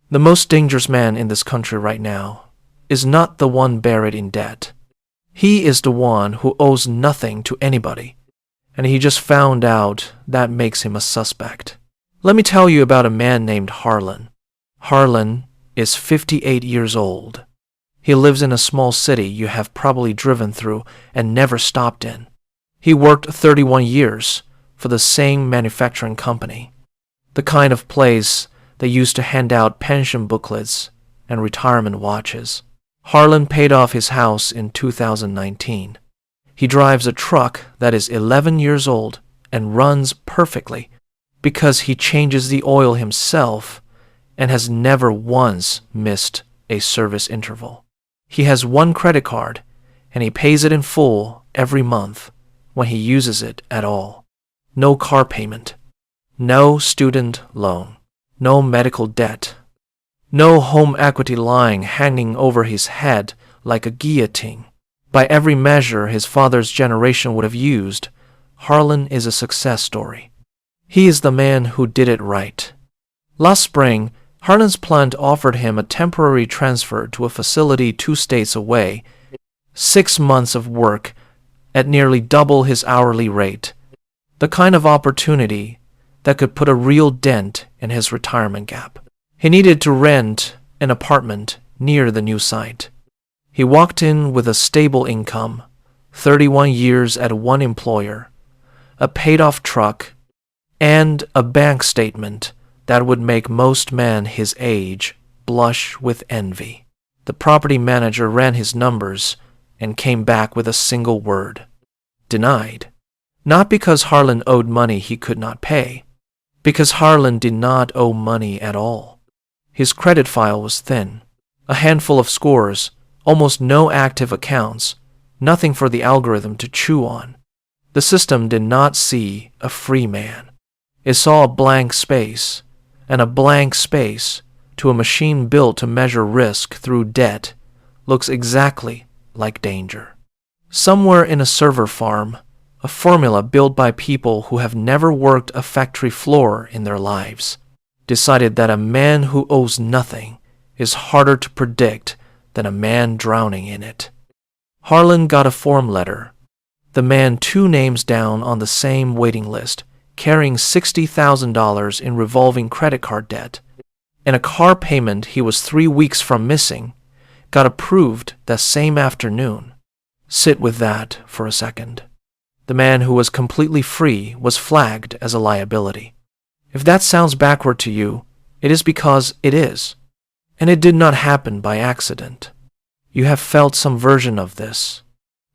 The most dangerous man in this country right now is not the one buried in debt. He is the one who owes nothing to anybody, and he just found out that makes him a suspect. Let me tell you about a man named Harlan. Harlan is 58 years old. He lives in a small city you have probably driven through and never stopped in. He worked 31 years for the same manufacturing company, the kind of place that used to hand out pension booklets and retirement watches. Harlan paid off his house in 2019. He drives a truck that is 11 years old and runs perfectly because he changes the oil himself and has never once missed a service interval. He has one credit card and he pays it in full every month when he uses it at all. No car payment, no student loan, no medical debt, no home equity lying hanging over his head like a guillotine. By every measure his father's generation would have used, Harlan is a success story. He is the man who did it right. Last spring, Harlan's plant offered him a temporary transfer to a facility 2 states away, 6 months of work at nearly double his hourly rate, the kind of opportunity that could put a real dent in his retirement gap. He needed to rent an apartment near the new site. He walked in with a stable income, 31 years at one employer, a paid-off truck, and a bank statement that would make most men his age blush with envy. The property manager ran his numbers and came back with a single word: denied. Not because Harlan owed money he could not pay, because Harlan did not owe money at all. His credit file was thin, a handful of scores, almost no active accounts, nothing for the algorithm to chew on. The system did not see a free man. It saw a blank space, and a blank space to a machine built to measure risk through debt looks exactly like danger. Somewhere in a server farm, a formula built by people who have never worked a factory floor in their lives decided that a man who owes nothing is harder to predict than a man drowning in it. Harlan got a form letter, the man 2 names down on the same waiting list, carrying $60,000 in revolving credit card debt, and a car payment he was 3 weeks from missing, got approved that same afternoon. Sit with that for a second. The man who was completely free was flagged as a liability. If that sounds backward to you, it is because it is. And it did not happen by accident. You have felt some version of this.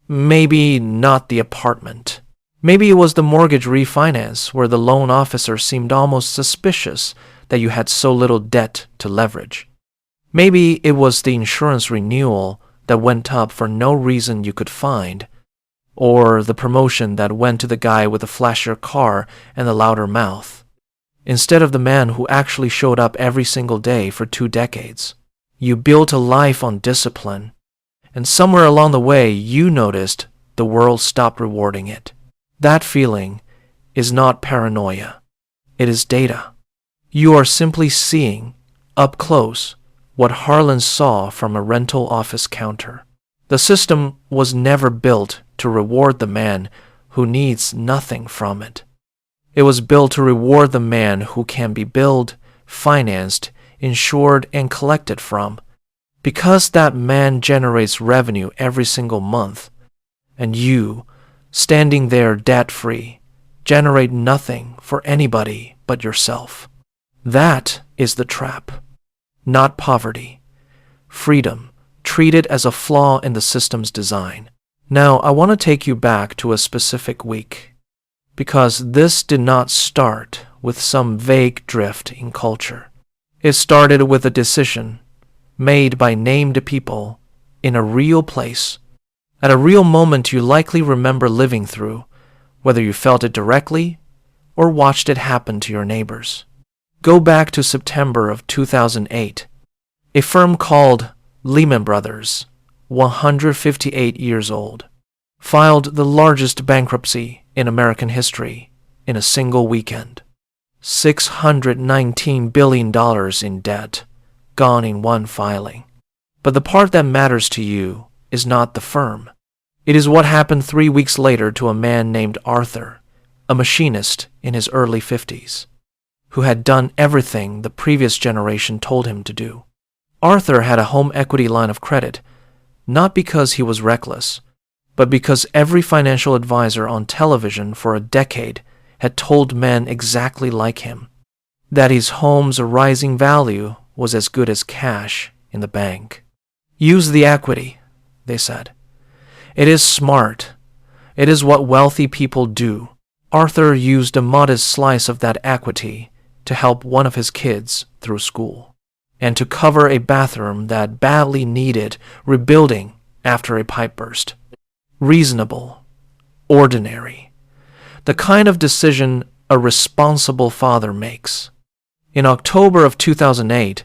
Maybe not the apartment. Maybe it was the mortgage refinance where the loan officer seemed almost suspicious that you had so little debt to leverage. Maybe it was the insurance renewal that went up for no reason you could find, or the promotion that went to the guy with the flashier car and the louder mouth, instead of the man who actually showed up every single day for 2 decades. You built a life on discipline, and somewhere along the way you noticed the world stopped rewarding it. That feeling is not paranoia. It is data. You are simply seeing, up close, what Harlan saw from a rental office counter. The system was never built to reward the man who needs nothing from it. It was built to reward the man who can be billed, financed, insured, and collected from, because that man generates revenue every single month, and you, standing there debt-free, generate nothing for anybody but yourself. That is the trap, not poverty. Freedom, treated as a flaw in the system's design. Now, I want to take you back to a specific week, because this did not start with some vague drift in culture. It started with a decision made by named people in a real place, at a real moment you likely remember living through, whether you felt it directly or watched it happen to your neighbors. Go back to September of 2008. A firm called Lehman Brothers, 158 years old, filed the largest bankruptcy in American history in a single weekend. $619 billion in debt, gone in one filing. But the part that matters to you is not the firm. It is what happened 3 weeks later to a man named Arthur, a machinist in his early 50s, who had done everything the previous generation told him to do. Arthur had a home equity line of credit, not because he was reckless, but because every financial advisor on television for a decade had told men exactly like him that his home's rising value was as good as cash in the bank. Use the equity, they said. It is smart. It is what wealthy people do. Arthur used a modest slice of that equity to help one of his kids through school, and to cover a bathroom that badly needed rebuilding after a pipe burst. Reasonable, ordinary, the kind of decision a responsible father makes. In October of 2008,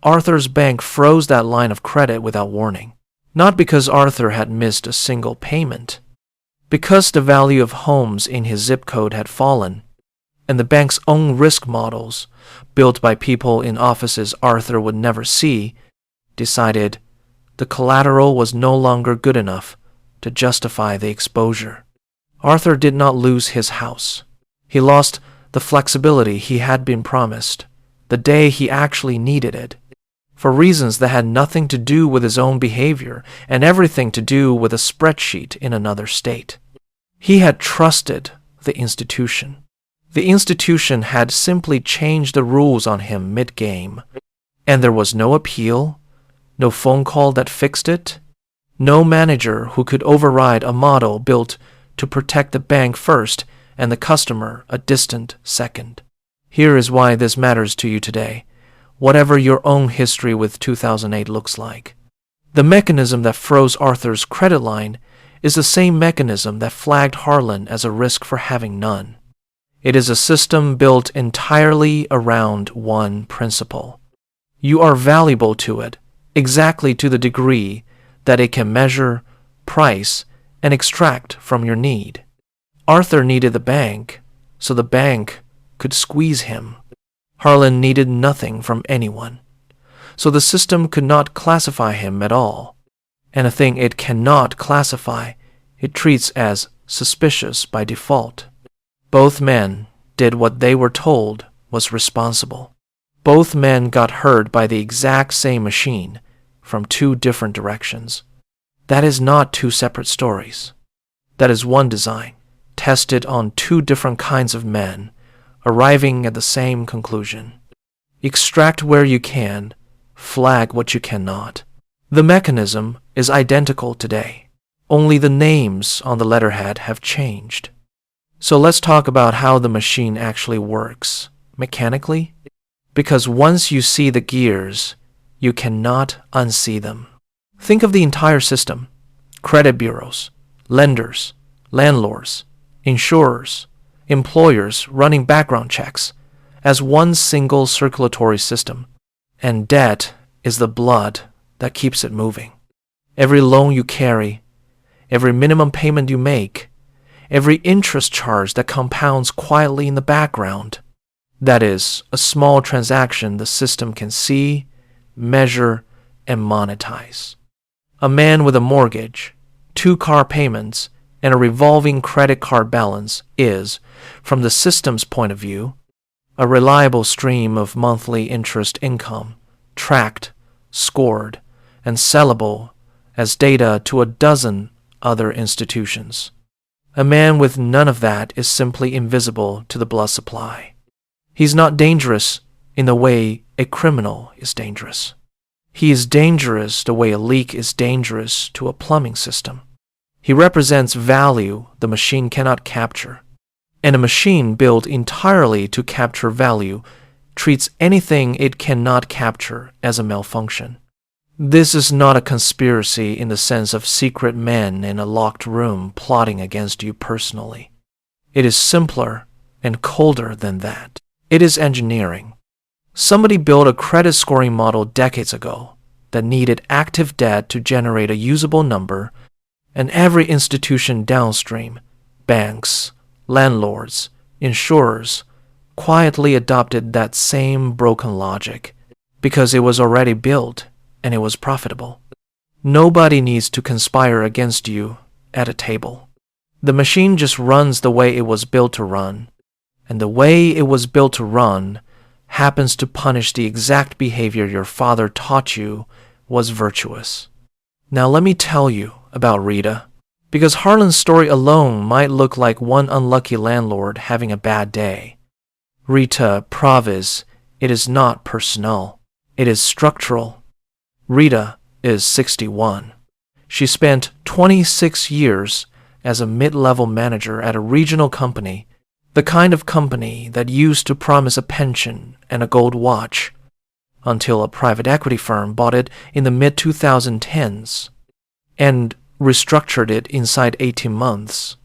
Arthur's bank froze that line of credit without warning, not because Arthur had missed a single payment, because the value of homes in his zip code had fallen, and the bank's own risk models, built by people in offices Arthur would never see, decided the collateral was no longer good enough to justify the exposure. Arthur did not lose his house. He lost the flexibility he had been promised the day he actually needed it, for reasons that had nothing to do with his own behavior and everything to do with a spreadsheet in another state. He had trusted the institution. The institution had simply changed the rules on him mid-game, and there was no appeal, no phone call that fixed it, no manager who could override a model built to protect the bank first and the customer a distant second. Here is why this matters to you today, whatever your own history with 2008 looks like. The mechanism that froze Arthur's credit line is the same mechanism that flagged Harlan as a risk for having none. It is a system built entirely around one principle. You are valuable to it, exactly to the degree that it can measure, price, and extract from your need. Arthur needed the bank, so the bank could squeeze him. Harlan needed nothing from anyone, so the system could not classify him at all. And a thing it cannot classify, it treats as suspicious by default. Both men did what they were told was responsible. Both men got hurt by the exact same machine from two different directions. That is not two separate stories. That is one design, tested on two different kinds of men, arriving at the same conclusion. Extract where you can, flag what you cannot. The mechanism is identical today. Only the names on the letterhead have changed. So let's talk about how the machine actually works, mechanically, because once you see the gears, you cannot unsee them. Think of the entire system: credit bureaus, lenders, landlords, insurers, employers running background checks as one single circulatory system, and debt is the blood that keeps it moving. Every loan you carry, every minimum payment you make, every interest charge that compounds quietly in the background, that is, a small transaction the system can see, measure, and monetize. A man with a mortgage, 2 car payments, and a revolving credit card balance is, from the system's point of view, a reliable stream of monthly interest income, tracked, scored, and sellable as data to a dozen other institutions. A man with none of that is simply invisible to the blood supply. He's not dangerous in the way a criminal is dangerous. He is dangerous the way a leak is dangerous to a plumbing system. He represents value the machine cannot capture, and a machine built entirely to capture value treats anything it cannot capture as a malfunction. This is not a conspiracy in the sense of secret men in a locked room plotting against you personally. It is simpler and colder than that. It is engineering. Somebody built a credit scoring model decades ago that needed active debt to generate a usable number, and every institution downstream, banks, landlords, insurers, quietly adopted that same broken logic because it was already built and it was profitable. Nobody needs to conspire against you at a table. The machine just runs the way it was built to run, and the way it was built to run happens to punish the exact behavior your father taught you was virtuous. Now let me tell you about Rita, because Harlan's story alone might look like one unlucky landlord having a bad day. Rita proves it is not personal, it is structural. Rita is 61. She spent 26 years as a mid-level manager at a regional company, the kind of company that used to promise a pension and a gold watch, until a private equity firm bought it in the mid-2010s and restructured it inside 18 months.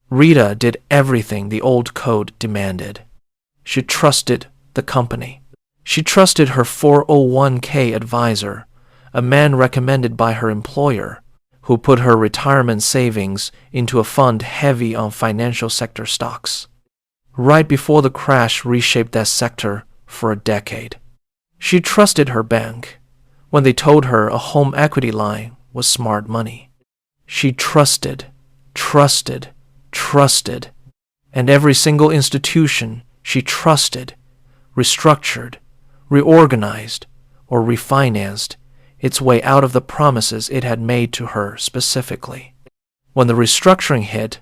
Rita did everything the old code demanded. She trusted the company. She trusted her 401k advisor, a man recommended by her employer, who put her retirement savings into a fund heavy on financial sector stocks, right before the crash reshaped that sector for a decade. She trusted her bank when they told her a home equity line was smart money. She trusted, and every single institution she trusted, restructured, reorganized, or refinanced its way out of the promises it had made to her specifically. When the restructuring hit,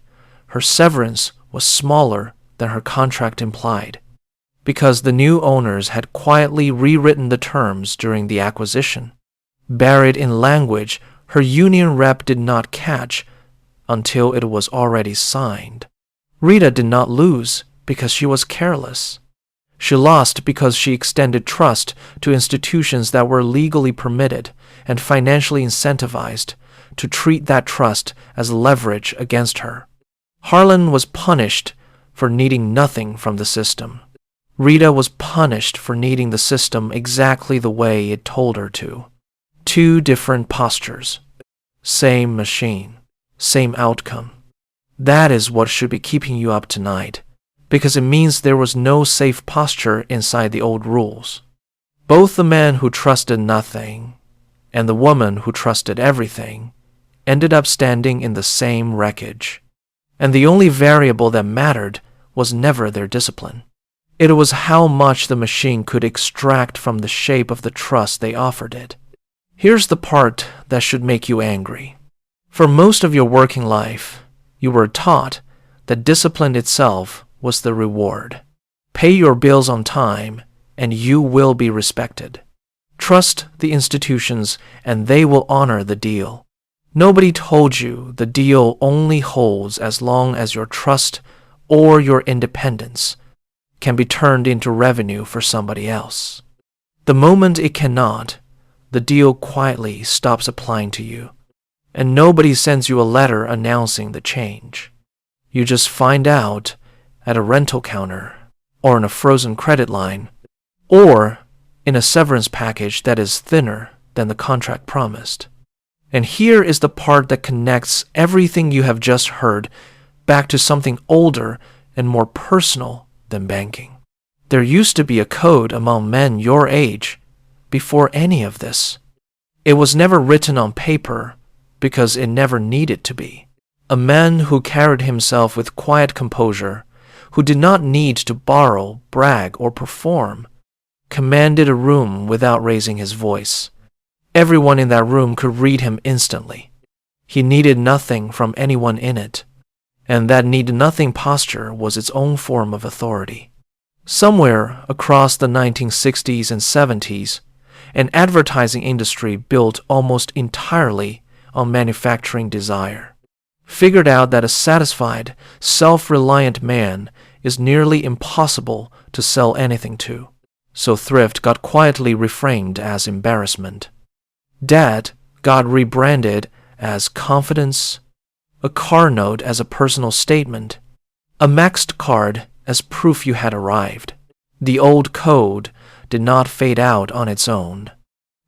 her severance was smaller than her contract implied, because the new owners had quietly rewritten the terms during the acquisition, buried in language her union rep did not catch until it was already signed. Rita did not lose because she was careless. She lost because she extended trust to institutions that were legally permitted and financially incentivized to treat that trust as leverage against her. Harlan was punished for needing nothing from the system. Rita was punished for needing the system exactly the way it told her to. Two different postures. Same machine. Same outcome. That is what should be keeping you up tonight, because it means there was no safe posture inside the old rules. Both the man who trusted nothing and the woman who trusted everything ended up standing in the same wreckage. And the only variable that mattered was never their discipline. It was how much the machine could extract from the shape of the trust they offered it. Here's the part that should make you angry. For most of your working life, you were taught that discipline itself was the reward. Pay your bills on time, and you will be respected. Trust the institutions, and they will honor the deal. Nobody told you the deal only holds as long as your trust or your independence can be turned into revenue for somebody else. The moment it cannot, the deal quietly stops applying to you, and nobody sends you a letter announcing the change. You just find out at a rental counter, or in a frozen credit line, or in a severance package that is thinner than the contract promised. And here is the part that connects everything you have just heard back to something older and more personal than banking. There used to be a code among men your age before any of this. It was never written on paper because it never needed to be. A man who carried himself with quiet composure, who did not need to borrow, brag, or perform, commanded a room without raising his voice. Everyone in that room could read him instantly. He needed nothing from anyone in it, and that need-nothing posture was its own form of authority. Somewhere across the 1960s and 70s, an advertising industry built almost entirely on manufacturing desire figured out that a satisfied, self-reliant man is nearly impossible to sell anything to, so thrift got quietly reframed as embarrassment. Debt got rebranded as confidence, a car note as a personal statement, a maxed card as proof you had arrived. The old code did not fade out on its own.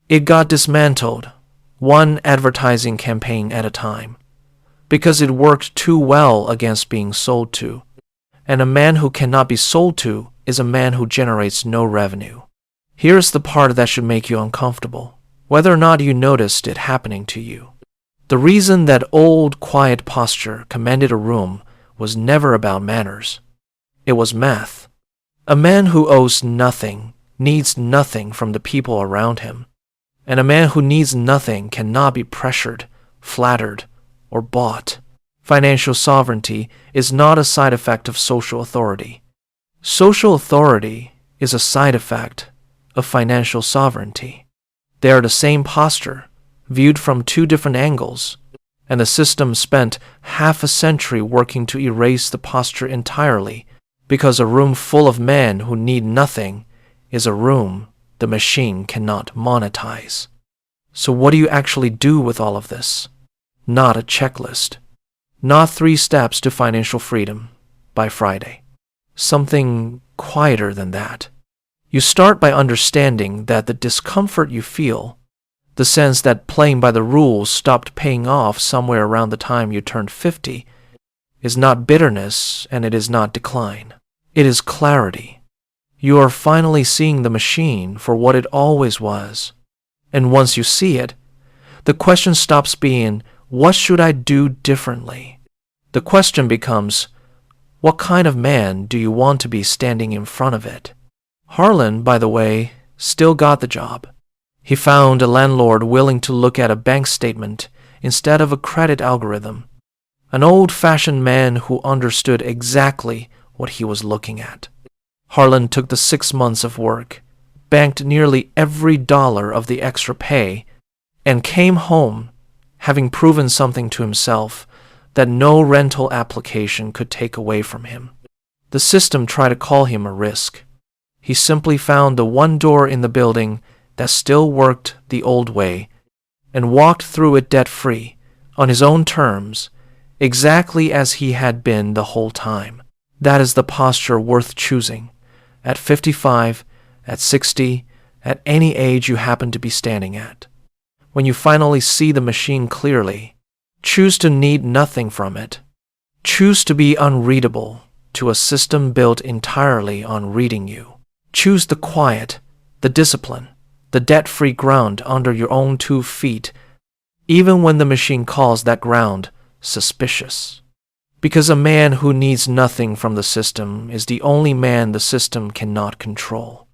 It got dismantled, one advertising campaign at a time, because it worked too well against being sold to. And a man who cannot be sold to is a man who generates no revenue. Here's the part that should make you uncomfortable, whether or not you noticed it happening to you. The reason that old, quiet posture commanded a room was never about manners. It was math. A man who owes nothing needs nothing from the people around him, and a man who needs nothing cannot be pressured, flattered, or bought. Financial sovereignty is not a side effect of social authority. Social authority is a side effect of financial sovereignty. They are the same posture, viewed from two different angles, and the system spent half a century working to erase the posture entirely, because a room full of men who need nothing is a room the machine cannot monetize. So what do you actually do with all of this? Not a checklist. Not 3 steps to financial freedom by Friday. Something quieter than that. You start by understanding that the discomfort you feel, the sense that playing by the rules stopped paying off somewhere around the time you turned 50, is not bitterness and it is not decline. It is clarity. You are finally seeing the machine for what it always was. And once you see it, the question stops being, what should I do differently? The question becomes, what kind of man do you want to be standing in front of it? Harlan, by the way, still got the job. He found a landlord willing to look at a bank statement instead of a credit algorithm. An old-fashioned man who understood exactly what he was looking at. Harlan took the 6 months of work, banked nearly every dollar of the extra pay, and came home having proven something to himself that no rental application could take away from him. The system tried to call him a risk. He simply found the one door in the building that still worked the old way and walked through it debt-free, on his own terms, exactly as he had been the whole time. That is the posture worth choosing, at 55, at 60, at any age you happen to be standing at. When you finally see the machine clearly, choose to need nothing from it. Choose to be unreadable to a system built entirely on reading you. Choose the quiet, the discipline, the debt-free ground under your own 2 feet, even when the machine calls that ground suspicious. Because a man who needs nothing from the system is the only man the system cannot control.